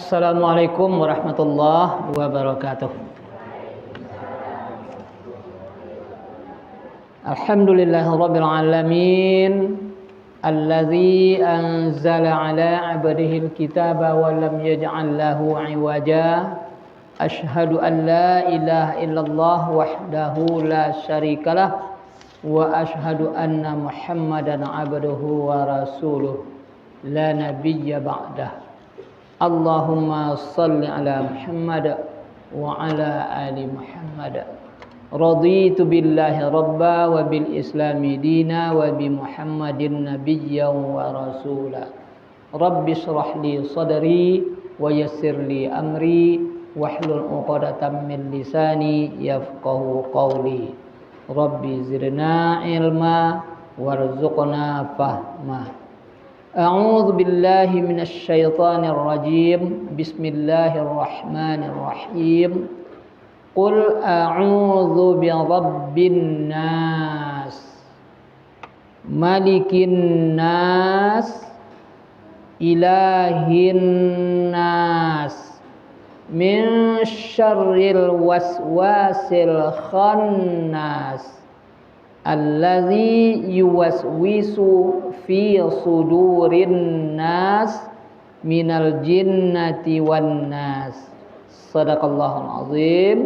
Assalamualaikum warahmatullahi wabarakatuh. Alhamdulillahirabbil alamin alladzi anzala ala 'abdihi alkitaba wa lam yaj'al lahu 'iwaja. Asyhadu an la ilaha illallah wahdahu la syarikalah wa asyhadu anna Muhammadan 'abduhu wa rasuluh la nabiyya ba'dah. Allahumma salli ala Muhammad wa ala ali Muhammad. Raditu billahi rabba wa bil islami dina wa bi Muhammadin nabiyyan wa rasula. Rabbi shrah li sadri wa yassir li amri wahlul 'uqdatam min lisani yafqahu qawli. Rabbi zidna ilma warzuqna fahma. A'udzu billahi minasy syaithanir rajim. Bismillahirrahmanirrahim. Qul a'udzu birabbin nas, malikin nas, ilahin nas, min syarril waswasil khannas, allazi yuwaswisu fi sudurin nas minal jinnati wan nas. Shadaqallahul azim.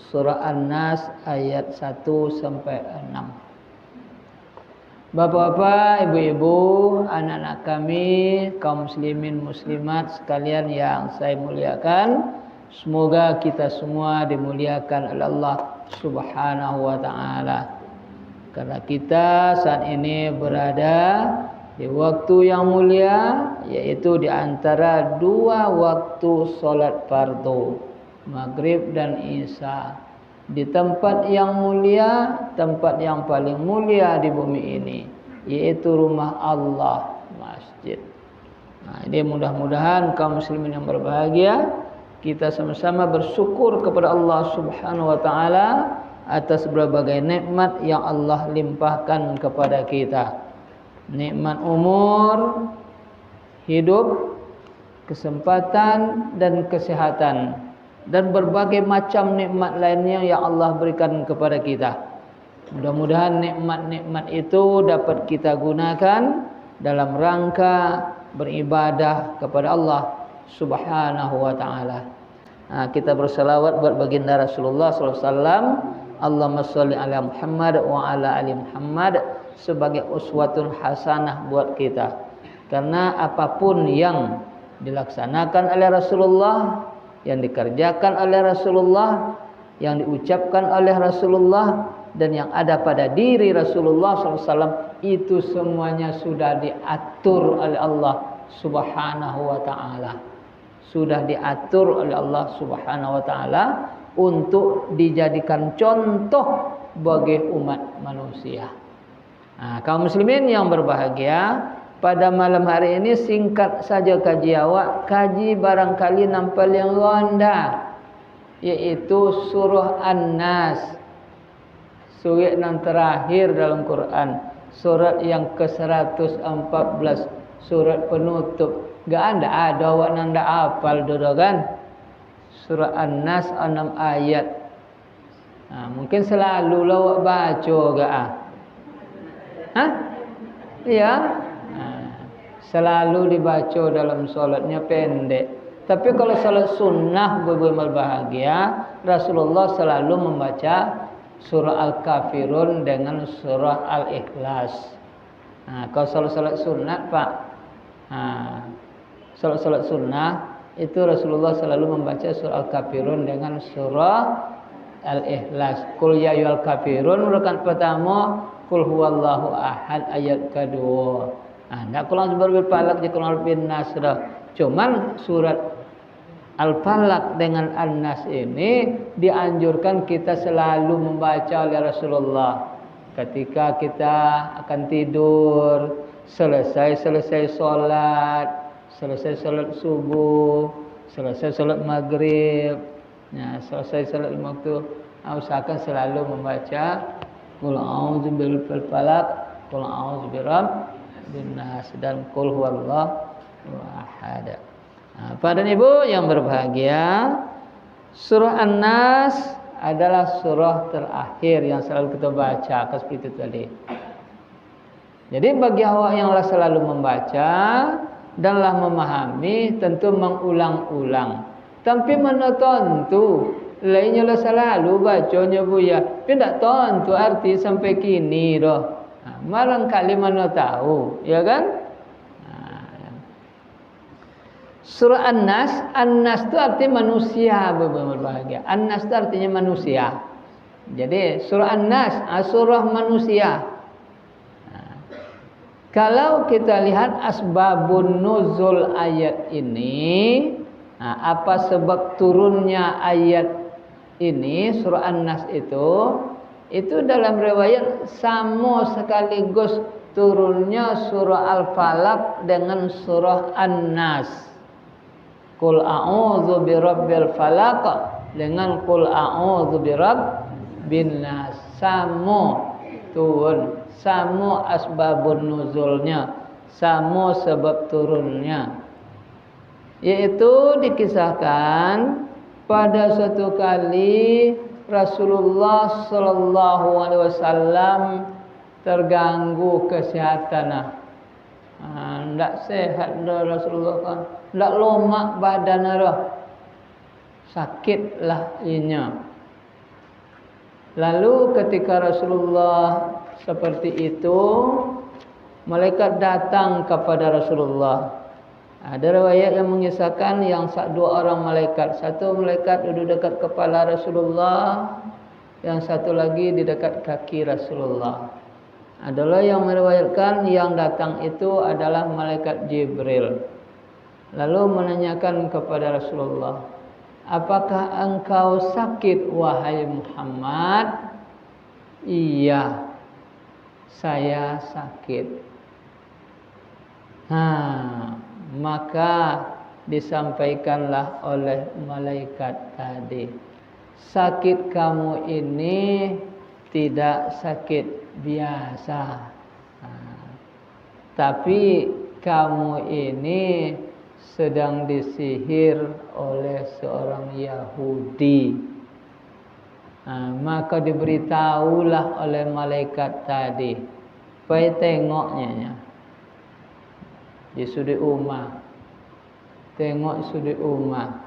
Surah An-Nas ayat 1 sampai 6. Bapak-bapak, ibu-ibu, anak-anak kami, kaum muslimin muslimat sekalian yang saya muliakan, semoga kita semua dimuliakan oleh Allah Subhanahu wa taala. Karena kita saat ini berada di waktu yang mulia, yaitu di antara dua waktu solat fardu, maghrib dan isya, di tempat yang mulia, tempat yang paling mulia di bumi ini, yaitu rumah Allah, masjid. Nah, ini mudah-mudahan kaum muslimin yang berbahagia, kita sama-sama bersyukur kepada Allah Subhanahu wa taala atas berbagai nikmat yang Allah limpahkan kepada kita. Nikmat umur, hidup, kesempatan dan kesehatan, dan berbagai macam nikmat lainnya yang Allah berikan kepada kita. Mudah-mudahan nikmat-nikmat itu dapat kita gunakan dalam rangka beribadah kepada Allah Subhanahu wa taala. Nah, kita berselawat buat baginda Rasulullah sallallahu alaihi wasallam. Allahumma sholli ala Muhammad wa ala ali Muhammad sebagai uswatun hasanah buat kita. Karena apapun yang dilaksanakan oleh Rasulullah, yang dikerjakan oleh Rasulullah, yang diucapkan oleh Rasulullah, dan yang ada pada diri Rasulullah SAW, itu semuanya sudah diatur oleh Allah Subhanahu wa ta'ala. Sudah diatur oleh Allah Subhanahu wa ta'ala untuk dijadikan contoh bagi umat manusia. Nah, kaum muslimin yang berbahagia, pada malam hari ini singkat saja kaji awak. Kaji barangkali nampak yang ronda, yaitu surah An-Nas, surat yang terakhir dalam Quran, surat yang ke-114, surat penutup. Gak ada awak nanda hafal dodo kan? Surah An-Nas 6 ayat. Nah, mungkin selalu lawak baca gak ah? Hah? Iya. Nah, selalu dibaca dalam solatnya pendek. Tapi kalau salat sunnah benar-benar bahagia, Rasulullah selalu membaca surah Al-Kafirun dengan surah Al-Ikhlas. Nah, kalau salat sunat Pak, nah, salat sunnah itu Rasulullah selalu membaca surah Al-Kafirun dengan surah Al-Ikhlas. Qul ya ayyuhal kafirun rakaat pertama, qul huwallahu ahad ayat kedua. Nah, enggak kurang berpalak di Quran bin Nas dah. Cuman surat Al-Falaq dengan An-Nas ini dianjurkan kita selalu membaca oleh Rasulullah ketika kita akan tidur, selesai solat, selesai salat subuh, selesai salat maghrib, ya, selesai salat waktu, usahakan selalu membaca qul a'udzu birabbil falaq, qul a'udzu birabbin nas, dan qul huwallahu ahad. Pada ibu yang berbahagia, surah An-Nas adalah surah terakhir yang selalu kita baca, seperti itu tadi. Jadi bagi awak yang selalu membaca danlah memahami, tentu mengulang-ulang. Tapi mana tentu lainnya lah selalu bacanya buya, tidak tentu arti sampai kini dah. Barangkali mana tahu, ya kan? Surah An-Nas, An-Nas itu artinya manusia berbahagia. An-Nas itu artinya manusia. Jadi surah An-Nas, surah manusia. Kalau kita lihat asbabun nuzul ayat ini, apa sebab turunnya ayat ini surah An-Nas itu dalam riwayat sama sekaligus turunnya surah Al-Falaq dengan surah An-Nas. Qul a'udzu birabbil falaq dengan qul a'udzu birabbin nas, sama turun, sama asbabun nuzulnya, sama sebab turunnya. Yaitu dikisahkan pada suatu kali Rasulullah sallallahu alaihi wasallam terganggu kesehatan. Tidak sehat dah Rasulullah kan, tidak lomak badan dah, sakitlah inya. Lalu ketika Rasulullah seperti itu, malaikat datang kepada Rasulullah. Ada riwayat yang mengisahkan yang dua orang malaikat, satu malaikat duduk dekat kepala Rasulullah, yang satu lagi di dekat kaki Rasulullah. Adalah yang meriwayatkan yang datang itu adalah malaikat Jibril. Lalu menanyakan kepada Rasulullah, apakah engkau sakit wahai Muhammad? Iya, saya sakit. Maka disampaikanlah oleh malaikat tadi, sakit kamu ini tidak sakit biasa, tapi kamu ini sedang disihir oleh seorang Yahudi. Maka diberitahulah oleh malaikat tadi, pergi tengoknya di sudut rumah, tengok sudut rumah,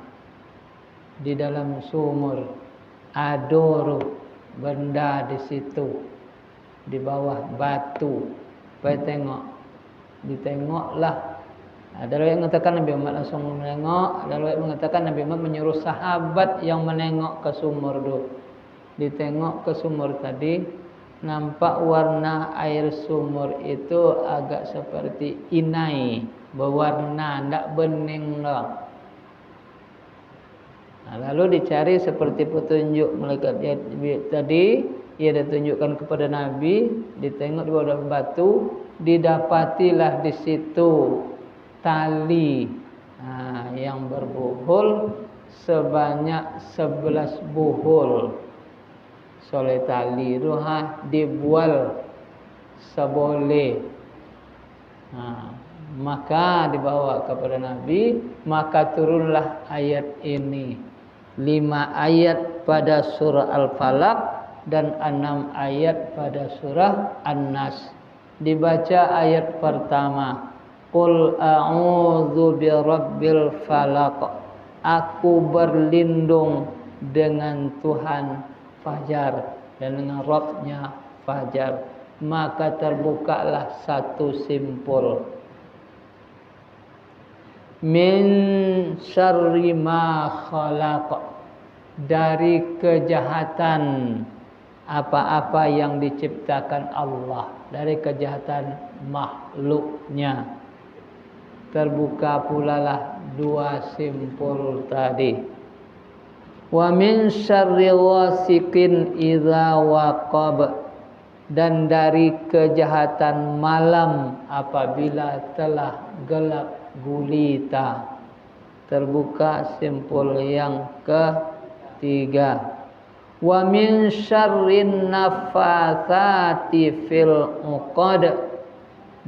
di dalam sumur ada benda di situ, di bawah batu. Pergi tengok. Ditengoklah. Ada yang mengatakan Nabi Muhammad langsung menengok, ada yang mengatakan Nabi Muhammad menyuruh sahabat yang menengok ke sumur itu. Ditengok ke sumur tadi, nampak warna air sumur itu agak seperti inai, berwarna, tidak bening lah. Lalu dicari seperti petunjuk malaikat tadi, ia ditunjukkan kepada Nabi, ditengok di bawah batu, didapatilah di situ tali yang berbuhul sebanyak 11 buhul. Soleh tali itu dibual seboleh. Maka dibawa kepada Nabi, maka turunlah ayat ini. 5 ayat pada surah Al-Falaq dan 6 ayat pada surah An-Nas. Dibaca ayat pertama, Qul a'udzu birabbil falaq. Aku berlindung dengan Tuhan Fajar dan dengan Rabbnya Fajar. Maka terbukalah satu simpul. Min syarri ma khalaq, dari kejahatan apa-apa yang diciptakan Allah, dari kejahatan makhluknya. Terbuka pula lah 2 simpul tadi. Wa min syarri ghasiqin idza waqab, dan dari kejahatan malam apabila telah gelap gulita. Terbuka simpul yang ketiga. Wa min syarrin naffatsati fil uqad,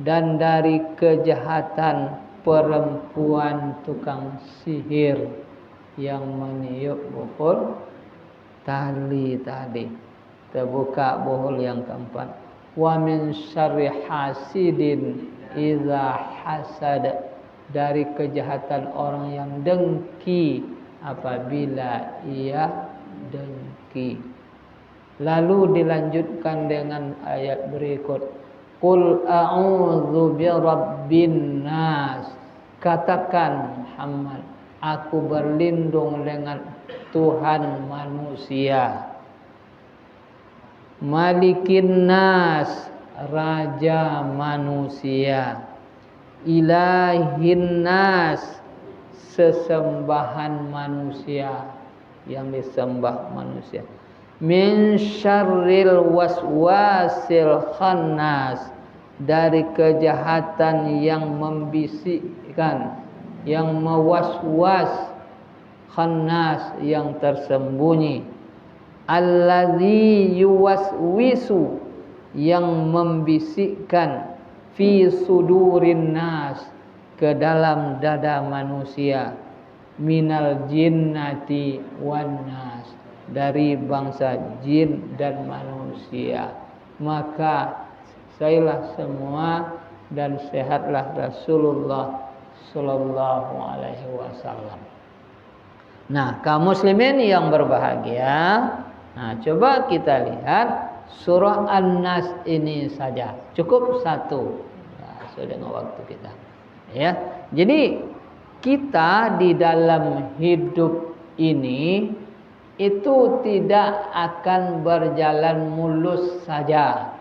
dan dari kejahatan perempuan tukang sihir yang meniup bohol tali tadi. Terbuka bohol yang keempat. Wa min syarri hasidin idza hasad, dari kejahatan orang yang dengki apabila ia dengki. Lalu dilanjutkan dengan ayat berikut. Qul a'udzu birabbin nas. Katakan Muhammad, aku berlindung dengan Tuhan manusia. Malikin nas, raja manusia. Ilahin nas, sesembahan manusia, yang disembah manusia. Min syarril waswasil khannas, dari kejahatan yang membisikkan, yang mewaswas, khannas yang tersembunyi. Allazi yuwaswisu, yang membisikkan, fi sudurin nas, ke dalam dada manusia, minal jinnati wan nas, dari bangsa jin dan manusia. Maka sailah semua dan sehatlah Rasulullah sallallahu alaihi wasallam. Nah, kaum muslimin yang berbahagia, nah coba kita lihat surah An-Nas ini saja. Cukup satu. Nah, sesuai dengan waktu kita. Ya. Jadi kita di dalam hidup ini itu tidak akan berjalan mulus saja.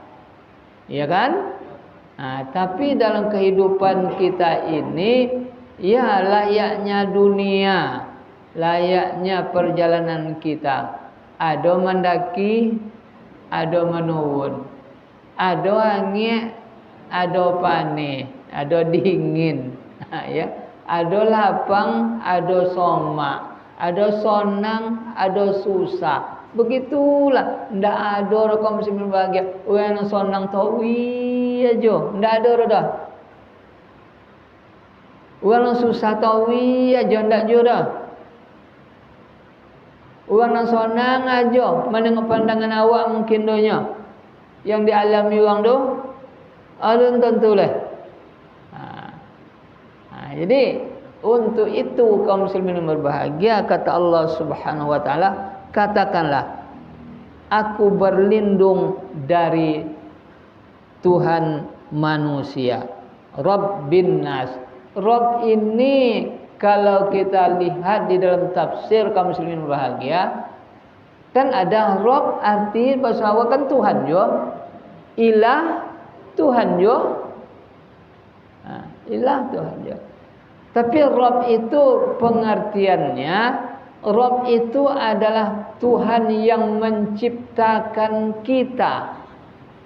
Ya kan? Nah, tapi dalam kehidupan kita ini ya layaknya dunia, layaknya perjalanan kita. Ada mendaki, ada menurun, ada angin, ada panas, ada dingin, ya, ada lapang, ada somak, ada sonang, ada susah. Begitulah, ndak ada orang kaum muslimin bahagia. Orang sonang tawi aja, ndak ada dah. Orang susah tawi aja, ndak ada. Orang yang sonang aja, mendengar pandangan awak mungkin donya. Yang dialami orang tu, ada tentu lah. Jadi untuk itu kaum muslimin berbahagia, kata Allah Subhanahu wa taala, katakanlah, aku berlindung dari Tuhan manusia, Rabbin nas. Rabb ini kalau kita lihat di dalam tafsir kaum muslimin berbahagia, kan ada Rabb arti bahasa Arab kan Tuhan jo, ilah Tuhan jo, ilah Tuhan jo. Tapi Rabb itu pengertiannya, Rabb itu adalah Tuhan yang menciptakan kita.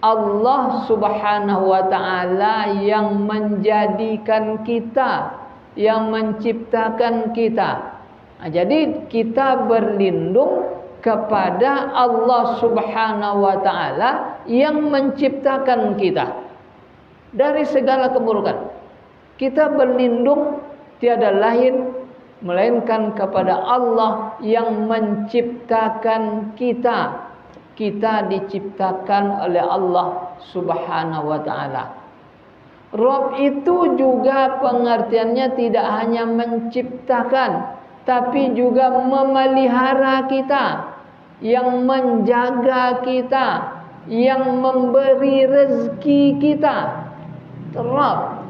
Allah Subhanahu wa taala yang menjadikan kita, yang menciptakan kita. Jadi kita berlindung kepada Allah Subhanahu wa taala yang menciptakan kita dari segala keburukan. Kita berlindung tiada lain melainkan kepada Allah yang menciptakan kita. Kita diciptakan oleh Allah Subhanahu wa taala. Rabb itu juga pengertiannya tidak hanya menciptakan, tapi juga memelihara kita, yang menjaga kita, yang memberi rezeki kita. Rabb.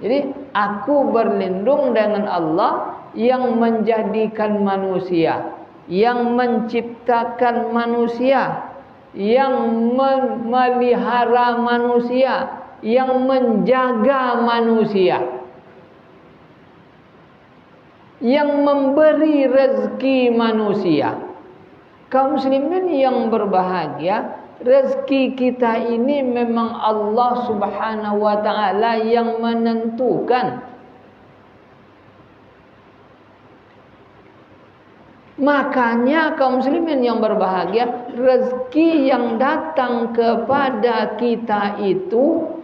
Jadi aku berlindung dengan Allah yang menjadikan manusia, yang menciptakan manusia, yang memelihara manusia, yang menjaga manusia, yang memberi rezeki manusia. Kaum muslimin yang berbahagia, rezeki kita ini memang Allah Subhanahu wa taala yang menentukan. Makanya kaum muslimin yang berbahagia, rezeki yang datang kepada kita itu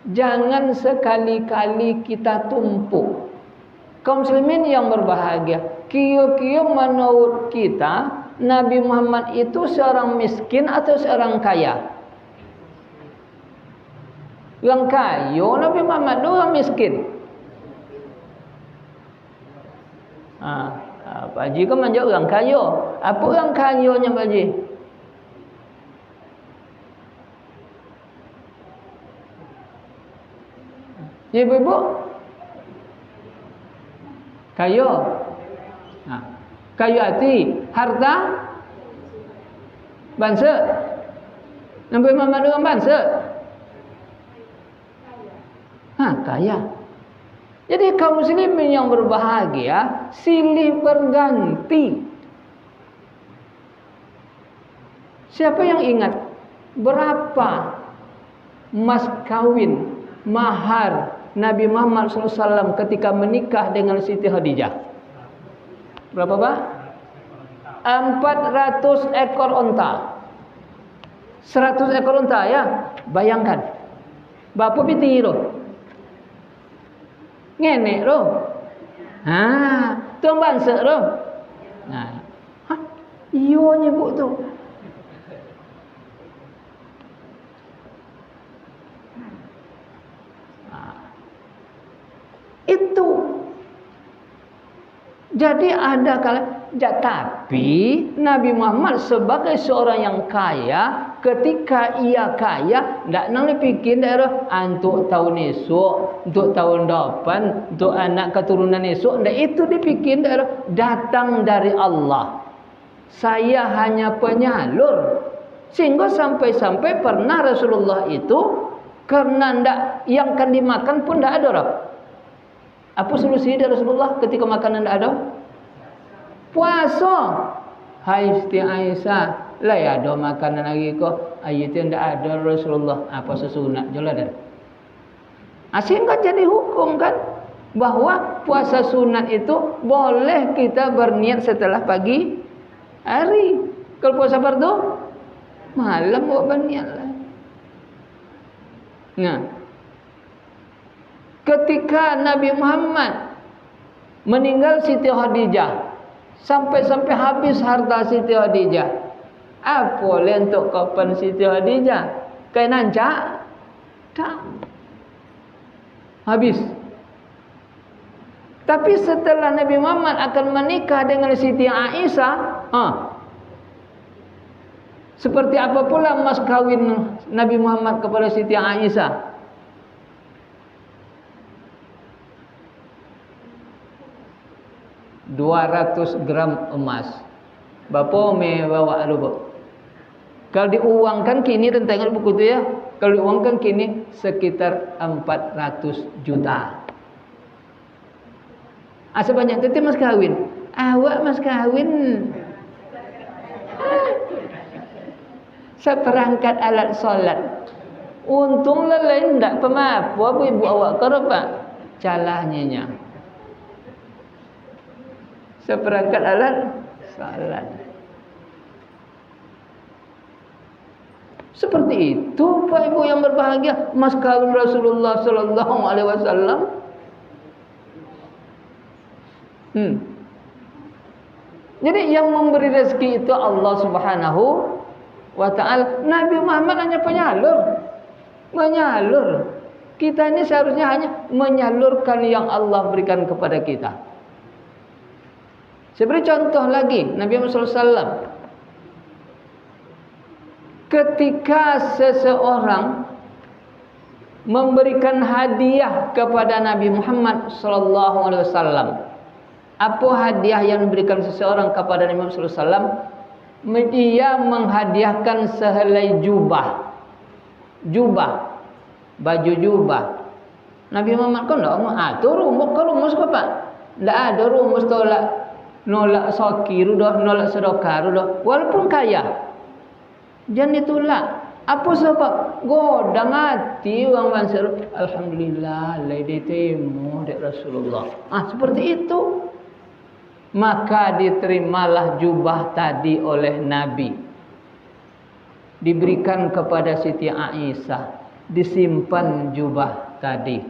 Jangan sekali-kali kita tumpuk. Kaum muslimin yang berbahagia, kira-kira menurut kita Nabi Muhammad itu seorang miskin atau seorang kaya? Yang kaya Nabi Muhammad itu orang miskin. Pak Haji kan menjadi orang kaya. Apa orang kayanya Pak Haji? Ibu-ibu kaya. Kaya hati, harta, bangsa. Nabi Muhammad orang bangsa. Kaya. Jadi kaum muslimin yang berbahagia silih berganti. Siapa yang ingat berapa mas kawin mahar Nabi Muhammad SAW ketika menikah dengan Siti Khadijah? Berapa Pak? 400 ekor unta. 100 ekor unta ya. Bayangkan. Bapak piti loh. Ngenek loh. Tuang bangsa loh. Iyo nyebut tu. Itu. Jadi ada tapi Nabi Muhammad sebagai seorang yang kaya, ketika ia kaya, tidak nak fikir daerah untuk tahun esok, untuk tahun depan, untuk anak keturunan esok. Tidak, itu dipikir daerah datang dari Allah. Saya hanya penyalur. Sehingga sampai-sampai pernah Rasulullah itu karena tidak yang akan dimakan pun tidak ada orang. Apa solusi dari Rasulullah ketika makanan tidak ada? Puasa. Hai Siti Aisyah, lah ya ada makanan lagi kok. Ayat yang tidak ada Rasulullah. Apa sesunat jelas dah. Sehingga jadi hukum kan bahwa puasa sunat itu boleh kita berniat setelah pagi hari. Kalau puasa fardu malam buat berniat lah. Nah, ketika Nabi Muhammad meninggal Siti Khadijah, sampai-sampai habis harta Siti Khadijah. Apa boleh untuk kapan Siti Khadijah? Kain nancak? Tak. Habis. Tapi setelah Nabi Muhammad akan menikah dengan Siti Aisyah, seperti apa pula mas kawin Nabi Muhammad kepada Siti Aisyah? 200 gram emas. Bapa me bawa dulu. Kalau diuangkan kini tentang buku itu ya. Kalau diuangkan kini sekitar 400 juta. Sebanyak itu mas kawin. Awak mas kawin seperangkat alat solat. Untung lain tak pemap. Apa ibu awak kerapa? Calahnya. Seperangkat alat salat. Seperti itu Pak Ibu yang berbahagia, mas kawin Rasulullah sallallahu alaihi wasallam. Jadi yang memberi rezeki itu Allah Subhanahu wa taala. Nabi Muhammad hanya penyalur. Menyalur. Kita ini seharusnya hanya menyalurkan yang Allah berikan kepada kita. Saya beri contoh lagi, Nabi Muhammad SAW. Ketika seseorang memberikan hadiah kepada Nabi Muhammad SAW, apa hadiah yang diberikan seseorang kepada Nabi Muhammad SAW? Dia menghadiahkan sehelai jubah, baju jubah. Nabi Muhammad kan tak, tu rumus ke Pak? Tak ada rumus nolak sokir dah, nolak sedekah dah, walaupun kaya. Jangan ditolak. Apa sebab? Godang hati orang bangsa. Alhamdulillah, lai ditemu dari Rasulullah. Seperti itu. Maka diterimalah jubah tadi oleh Nabi. Diberikan kepada Siti Aisyah. disimpan jubah tadi.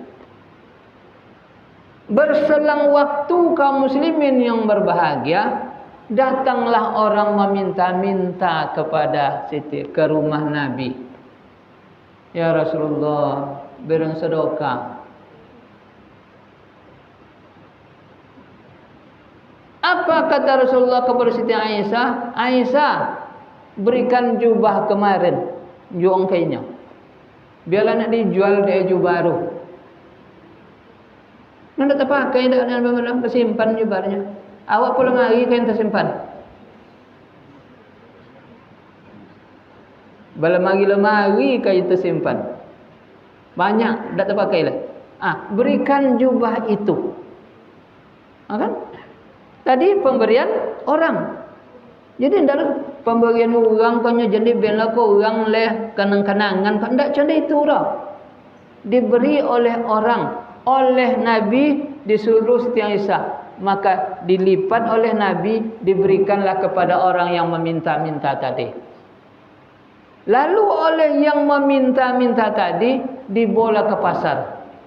Berselang waktu kaum muslimin yang berbahagia, datanglah orang meminta-minta kepada Siti ke rumah Nabi. Ya Rasulullah, berikan sedekah. Apa kata Rasulullah kepada Siti Aisyah? Aisyah, berikan jubah kemarin, jual kainnya. Biarlah nak dijual dia jubah baru. Nak tak pakai dah, nak tersimpan jubahnya. Awak pulang hari kain tersimpan. Balam hari lemari kain tersimpan. Banyak dah terpakai lah. Berikan jubah itu. Kan? Tadi pemberian orang. Jadi dalam pemberian orang kanya jadi bela ko orang leh kenang-kenangan kan ndak macam itu dah. Diberi oleh orang, oleh Nabi disuruh Siti Aisyah, maka dilipat oleh Nabi, diberikanlah kepada orang yang meminta-minta tadi. Lalu oleh yang meminta-minta tadi dibawa ke pasar.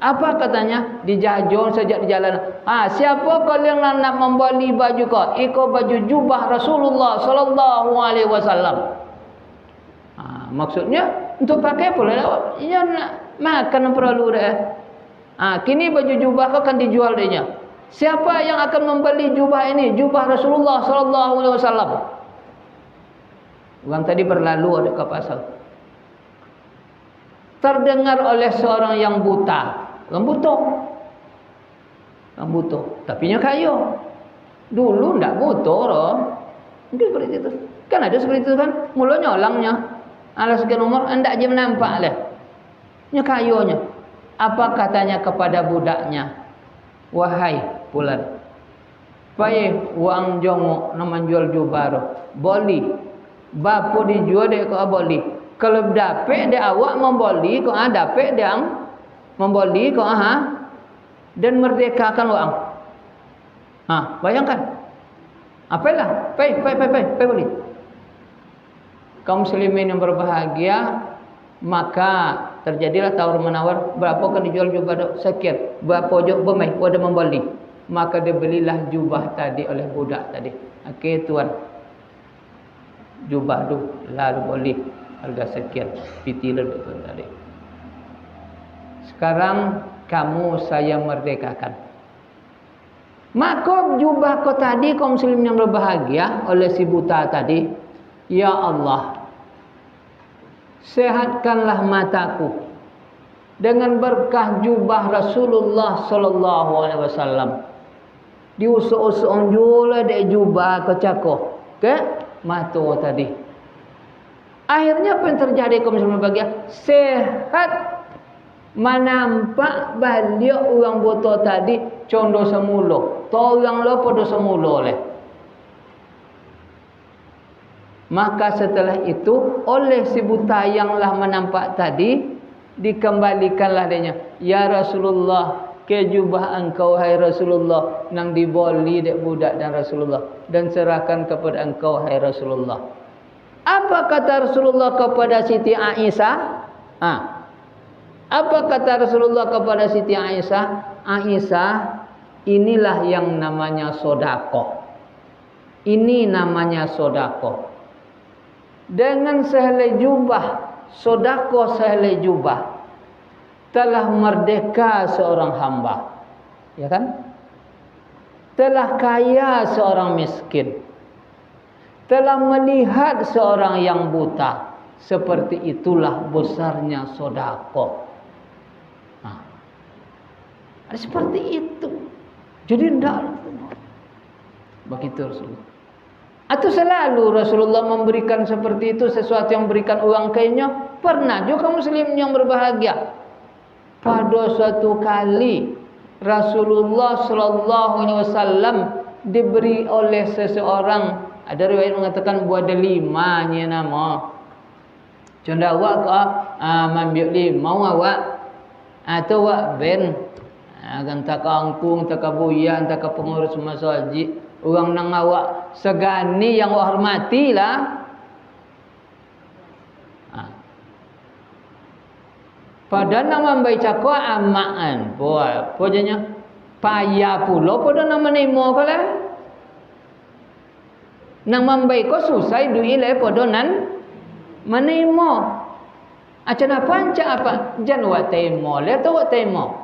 Apa katanya? Dijajong sejak di jalan. Siapa kalian nak membeli baju kau? Iko baju jubah Rasulullah sallallahu alaihi wasallam. Maksudnya untuk pakai pula. Ya nak makan perlu dah. Kini baju jubah kau akan dijual dia. Siapa yang akan membeli jubah ini? Jubah Rasulullah sallallahu alaihi wasallam. Orang tadi berlalu ada ke pasar. Terdengar oleh seorang yang buta. Orang buta. Tapi nya kaya. Dulu ndak buta orang. Mungkin seperti itu. Kan ada seperti itu kan. Mulanya olangnya. Ala sekian umur ndak je nampak lah. Nya kayanya. Apa katanya kepada budaknya? Wahai Fulan, pai wang jongok nama jual jubaro. Boli. Bapa dijual dia ko boli. Kalau dapat dia awak memboli ko dapat dia memboli ko dan merdekakan wang. Bayangkan. Apalah, pai boli. Kaum muslimin yang berbahagia, maka terjadilah tawar menawar. Berapa kan dijual jubah sekian, berapa jok bermai ada membeli, maka dibelilah jubah tadi oleh budak tadi. Okey tuan, jubah tu lalu boleh harga sekian, pitilan betul tadi. Sekarang kamu saya merdekakan. Maka jubah kau tadi kaum muslimin yang berbahagia oleh si buta tadi. Ya Allah, sehatkanlah mataku dengan berkah jubah Rasulullah sallallahu alaihi wasallam. Diusuk-usuk onjola dek jubah ke cakoh ke mata tadi. Akhirnya apa yang terjadi kaum muslimin bahagia? Sehat, menampak balik orang buta tadi condo semula. Tahu orang lo pada semula oleh. Maka setelah itu oleh si buta yang lah menampak tadi dikembalikanlah dia. Ya Rasulullah, ke jubah engkau hai Rasulullah nang diboli dek budak dan Rasulullah, dan serahkan kepada engkau hai Rasulullah. Apa kata Rasulullah kepada Siti Aisyah? Apa kata Rasulullah kepada Siti Aisyah? Aisyah, inilah yang namanya sedekah. Ini namanya sedekah. Dengan sehelai jubah, sedekah sehelai jubah, telah merdeka seorang hamba, ya kan? Telah kaya seorang miskin, telah melihat seorang yang buta. Seperti itulah besarnya sedekah. Seperti itu. Jadi tidak begitu Rasulullah. Atau selalu Rasulullah memberikan seperti itu, sesuatu yang berikan uang kayaknya. Pernah juga muslim yang berbahagia. Pada suatu kali Rasulullah sallallahu alaihi wasallam diberi oleh seseorang, ada riwayat mengatakan buat delima nya nama. Conda awak ko mambiuk lima awak atau awak ben agan tak angkung tak buya tak pengurus masjid. Orang nang awak segani yang awak hormatilah. Pada nama membaca ko amaan. Apa jadinya? Payah pula pada nama nemo kala. Nang membaca susah duit le pada nan menemo. Acan apa? Jan wa temo le atau wa temo.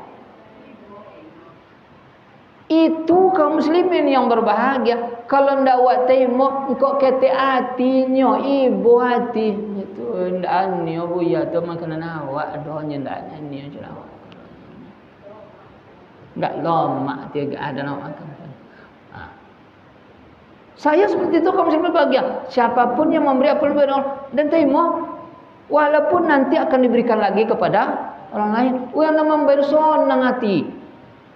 Itu kaum muslimin yang berbahagia. Kalau ndak buat temo, engkau kete hatinya, ibu hati. Itu ndak ni bu ya tu makanan awak doanya ndak ni je awak. Ndak lomak tiga ada nak makan. Saya seperti itu kaum muslimin berbahagia. Siapapun yang memberi apa lebih dan temo, walaupun nanti akan diberikan lagi kepada orang lain. Yang memberi sonang hati.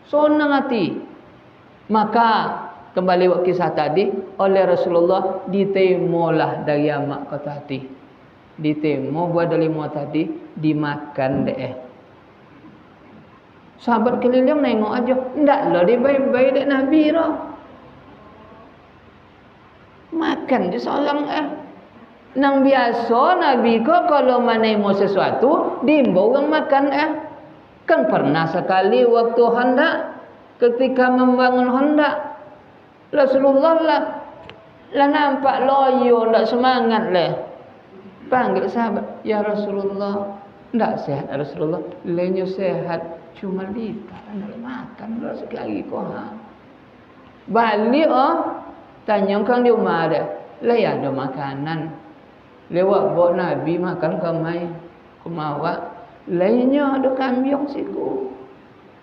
Sonang hati. Maka kembali waktu kisah tadi, oleh Rasulullah ditemolah dari amak kata hati. Ditemo buat delima tadi dimakan deh. Sahabat keliling nengok aja, ndaklah dia baik-baik dek Nabi lah. Makan je seorang nang biasa Nabi ko kalau menemo sesuatu diimbau orang makan Kan pernah sekali waktu hendak ketika membangun hendak Rasulullah lah nampak loyo ndak semangat leh. Panggil sahabat, "Ya Rasulullah, ndak sehat Rasulullah." "Lenyo sehat, cuma lita ndak makan terus lagi kok." Balik tanya kang di rumah ada. Lah ya ada makanan. Lewat bawa Nabi makan kamai kumawa. Lainnya ada kambing siku.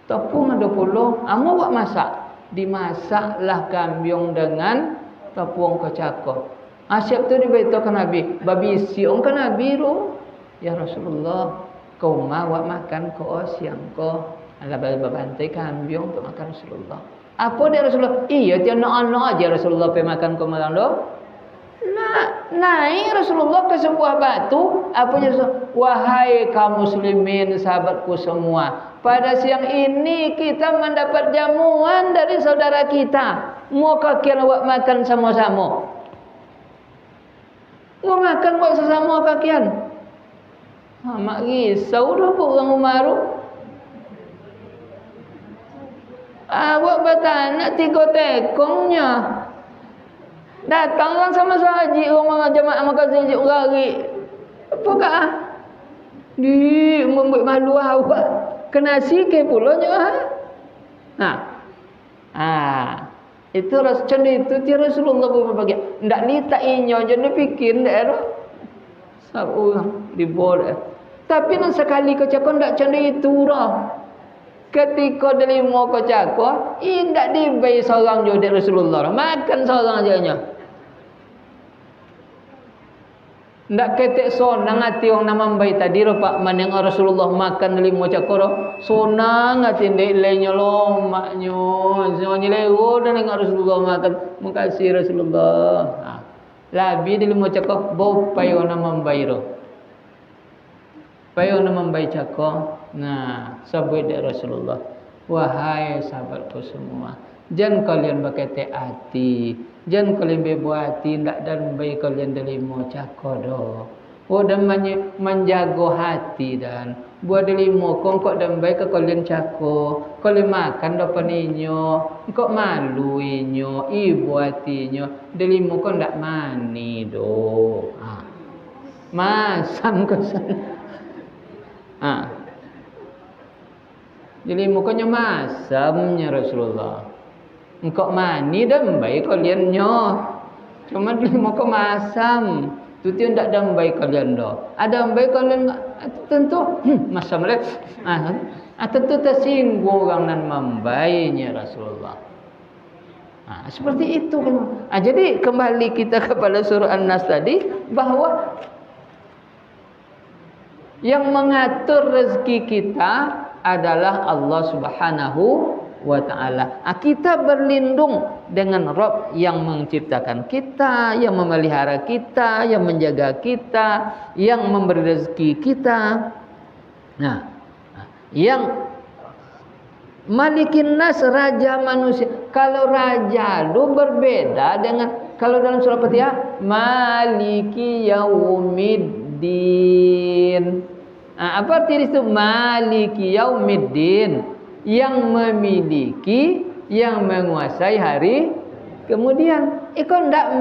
Tepung ada puluh, amo buat masak. Dimasaklah kambing dengan tepung kecako. Asyik tu diberitahu Nabi, babi siung ke Nabi tu. "Ya Rasulullah, kau mau makan ko siang ko?" Ala bantai kambing untuk makan Rasulullah. Apa dia Rasulullah? Iya, dia nak aja Rasulullah pergi makan ko malam tu. Naik Rasulullah ke sebuah batu. Apa dia Rasulullah? "Wahai kaum muslimin, sahabatku semua, pada siang ini kita mendapat jamuan dari saudara kita. Maukah kalian buat makan sama-sama?" Mau makan buat sesama kalian. Mak risau dah orang Umar. Awak batanak 3 tekongnya. Datang orang sama sahaji orang jemaah makan sahaji orang. Apakah? Di membuat malu awak. Kena sikit pulanya. Itu macam itu dia Rasulullah berbagi. Ndak litak inyo je dia fikir ndak ada. Sab orang diboleh. Tapi nak sekali kau cakap ndak macam itu dah. Ketika delima kau cakap, ndak dibai seorang je dari Rasulullah. Makan seorang aja nya. Ndak ketek sonang hati orang nama baik tadi pak maneng Rasulullah makan lima cakoro sonang hati ndek lainnya lomaknya semuanya lewo dan dengan Rasulullah makan makasih Rasulullah. Labi di lima cakor bau payo nama baik ro payo nama baik cakor. Sabut dek Rasulullah, "Wahai sahabatku semua, jangan kalian berkata hati, jangan kalian berbuat hati ndak dan baik kalian delimo cako do. Dan menjaga hati dan buat delimo kok dan baik kalian cako, kalian makan do peninyo, kok malu inyo, ibu hatinya, delimo kok ndak mani do. Masam kesan. Jadi mukanya masamnya Rasulullah. Engkau mani dan baik kalian nyo. Cuma di muka masam. Tu tiada ndak dan baik kalian do. Ada baik kalian tentu masam leh. Tentu tersinggung orang nan membaiknya Rasulullah. Seperti itu kan. Jadi kembali kita kepada surah An-Nas tadi bahawa yang mengatur rezeki kita adalah Allah Subhanahu wa ta'ala. Kita berlindung dengan Rabb yang menciptakan kita, yang memelihara kita, yang menjaga kita, yang memberi rezeki kita. Yang Malikin Nas, raja manusia. Kalau raja itu berbeda dengan kalau dalam surah Fatihah Maliki Yaumiddin. Apa arti itu? Maliki yaumiddin, yang memiliki, yang menguasai hari kemudian. Ikut ndak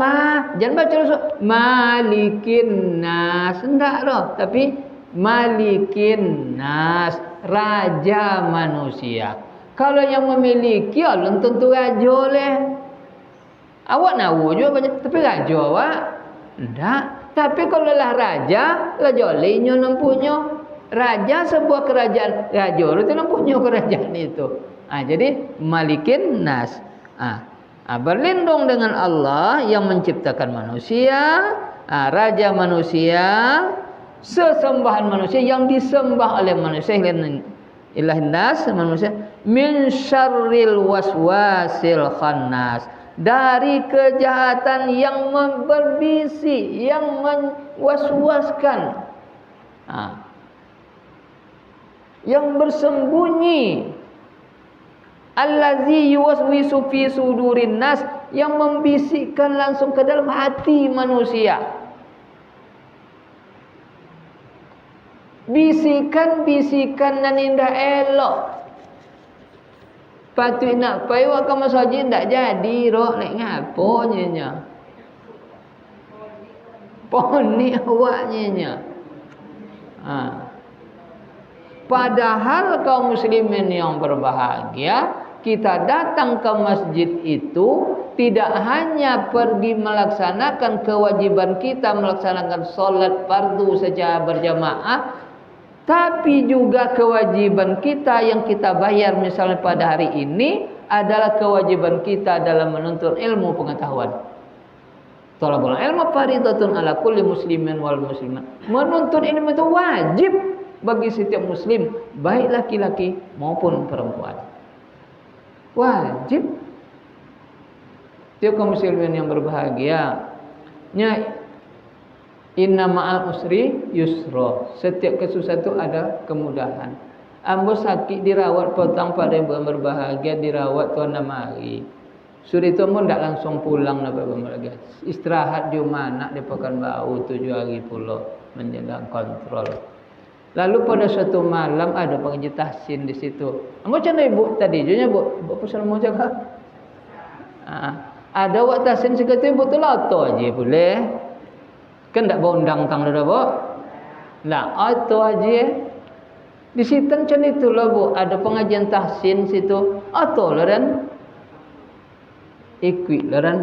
jangan baca malikin nas, ndak loh, tapi malikin nas, raja manusia. Kalau yang memiliki Allah tentu raja leh. Awak nawu juga banyak, tapi raja awak ndak. Tapi kalau lah raja leh nyo nampunya. Raja sebuah kerajaan, raja itu nampunya kerajaan itu. Jadi malikin nas. Berlindung dengan Allah yang menciptakan manusia, raja manusia, sesembahan manusia yang disembah oleh manusia, ilahin nas, manusia, min syarril waswasil khannas, dari kejahatan yang berbisik, yang mewaswaskan, yang bersembunyi, allazi yuwaswisu fi sudurin nas, yang membisikkan langsung ke dalam hati manusia. Bisikan-bisikan dan indah elok. Patut nak pai wa ke masjid ndak jadi rok nek ngapo nyenya. Poni awaknya nya. Padahal kaum muslimin yang berbahagia, kita datang ke masjid itu tidak hanya pergi melaksanakan kewajiban kita, melaksanakan solat fardu secara berjamaah, tapi juga kewajiban kita yang kita bayar misalnya pada hari ini adalah kewajiban kita dalam menuntut ilmu pengetahuan. Talabul ilmu fardhatun ala kulli muslimin wal muslimat. Menuntut ilmu itu wajib bagi setiap muslim, baik laki-laki maupun perempuan. Wajib. Setiap kaum muslimin yang berbahagia, inna ma'al usri yusra. Setiap kesusahan itu ada kemudahan. Ambo sakit dirawat petang pada yang berbahagia, dirawat tuan hari. Suri itu pun tidak langsung pulang nak berbahagia. Istirahat di mana di Pekanbaru 7 hari pula menjaga kontrol. Lalu pada suatu malam ada pengaji tahsin di situ. Macam mana ibu tadi? Junya ibu pesan mau jaga. Ada wak tahsin sekata ibu tu lato aja boleh. Kan tak bondang tang dah bu. Lah auto aja. Di situ macam itulah bu. Ada pengajian tahsin situ. Auto lah dan ikut lah dan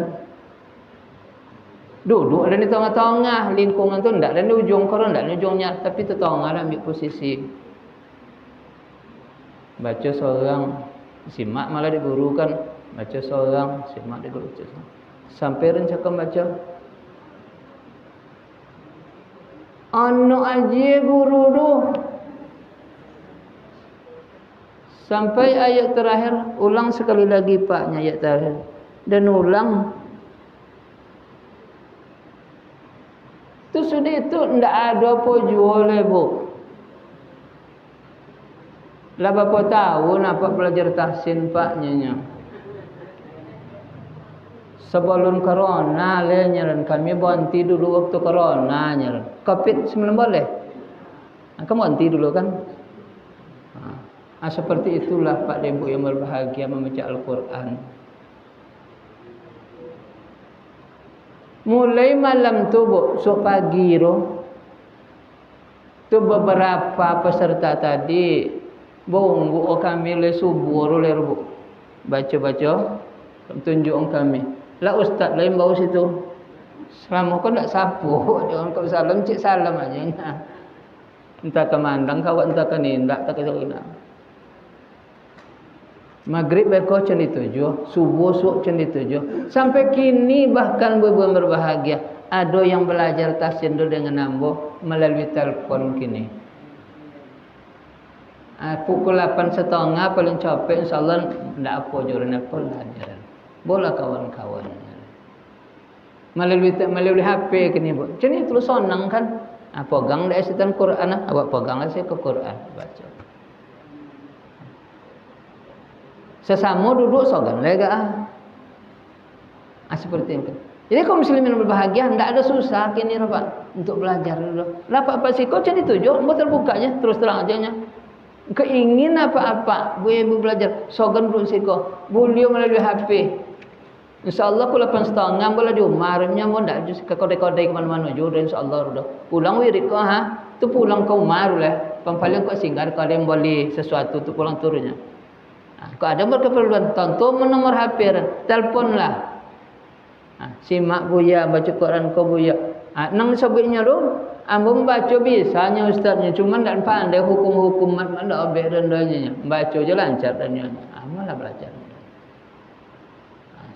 duduk dan di tengah-tengah lingkungan tu ndak dan di ujung koran ndak di ujungnya, tapi tu tengah lah ambil posisi. Baca seorang simak malah digurukan, baca seorang simak diguru sampai rencana baca. Anu aja guru tu sampai ayat terakhir, ulang sekali lagi paknya ayat terakhir dan ulang. Tu sudah itu ndak ada apa jual bu. Lah bapa tahu napa belajar tahsin paknya nya. Sebelum corona le nyaran kami berhenti dulu waktu corona nyaran. Covid-19 boleh. Kamu berhenti dulu kan? Seperti itulah Pak dan Ibu yang berbahagia membaca Al-Quran. Mulai malam tu bu, so pagi tu beberapa peserta tadi bunggu kami le subuh le bu baca tunjuk kami. Lah ustaz lain bau situ. Selama kau nak sapu, jangan kau salam cik salam aja. Entah kemandang kau entah kenindak tak kesana. Maghrib berkau cen ditujuh, subuh sok cen ditujuh. Sampai kini bahkan beberapa berbahagia. Ada yang belajar tahsin dengan nambo melalui telefon kini. Pukul 8.30 paling capek insyaallah ndak apa juran pelajaran. Bola kawan-kawan. Melalui HP kini bu. Cen itu senang kan? Pegang dah setan Quran, awak pegang saya ke Quran baca. Sesama duduk sogan lega. Seperti itu. Jadi kaum muslimin berbahagia, tidak ada susah kini Pak untuk belajar dulu. Dapat apa sih? Kau jadi tujuh, betul bukanya terus terang aja. Keingin apa-apa, ibu belajar. Sogan belum siko, beliau melalui HP. InsyaAllah aku 8,5 boleh di umarnya mau tidak ke kode-kode kemana-mana juga insyaAllah udah pulang wirid kau tu pulang ke umar lah paling kau singgah kalau yang boleh sesuatu tu pulang turunnya. Kau ada berkeperluan tonton nomor HP telepon lah. Simak buya baca Quran kau buya. Nang sebutnya tu, ambung baca bisanya ustaznya, cuma tak pandai hukum-hukum mana obek rendahnya. Baca je lancar dan malah belajar.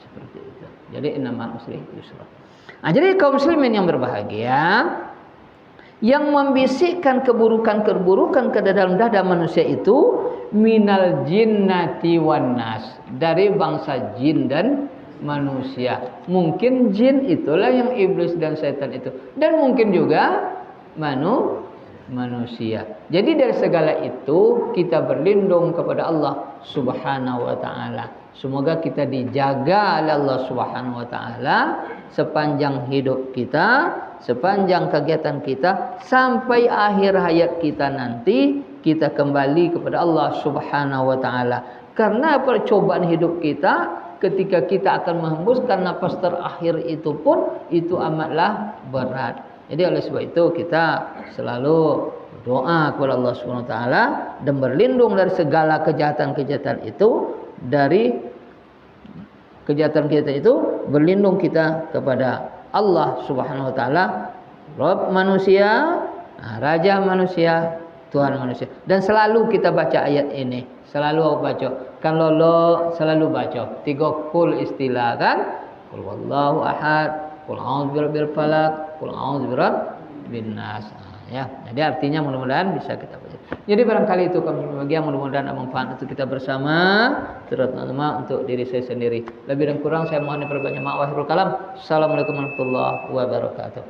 Seperti itu. Jadi innamal usri yusra. Jadi kaum muslimin yang berbahagia, yang membisikkan keburukan-keburukan ke dalam dada manusia itu minal jinnati wan nas, dari bangsa jin dan manusia. Mungkin jin itulah yang iblis dan setan itu, dan mungkin juga manusia. Jadi dari segala itu kita berlindung kepada Allah Subhanahu wa taala. Semoga kita dijaga oleh Allah Subhanahu wa taala sepanjang hidup kita, sepanjang kegiatan kita, sampai akhir hayat kita nanti kita kembali kepada Allah Subhanahu wa taala. Karena percobaan hidup kita ketika kita akan menghembuskan nafas terakhir itu pun itu amatlah berat. Jadi oleh sebab itu kita selalu berdoa kepada Allah Subhanahu wa taala dan berlindung dari segala kejahatan-kejahatan itu, dari kejahatan-kejahatan itu berlindung kita kepada Allah Subhanahu wa taala, Rabb manusia, Raja manusia, Tuhan manusia. Dan selalu kita baca ayat ini, selalu baca. Kan lolo selalu baca 3 kul istilah kan? Qul wallahu ahad, qul a'udzu birabbil falaq, qul a'udzu birabbin nas. Ya, jadi artinya mudah-mudahan bisa kita baca. Jadi barangkali itu kami bagian, mudah-mudahan ada manfaat untuk kita bersama, terutama untuk diri saya sendiri. Lebih dan kurang saya mohon diperbanyak maaf. Wahirul kalam. Assalamualaikum warahmatullahi wabarakatuh.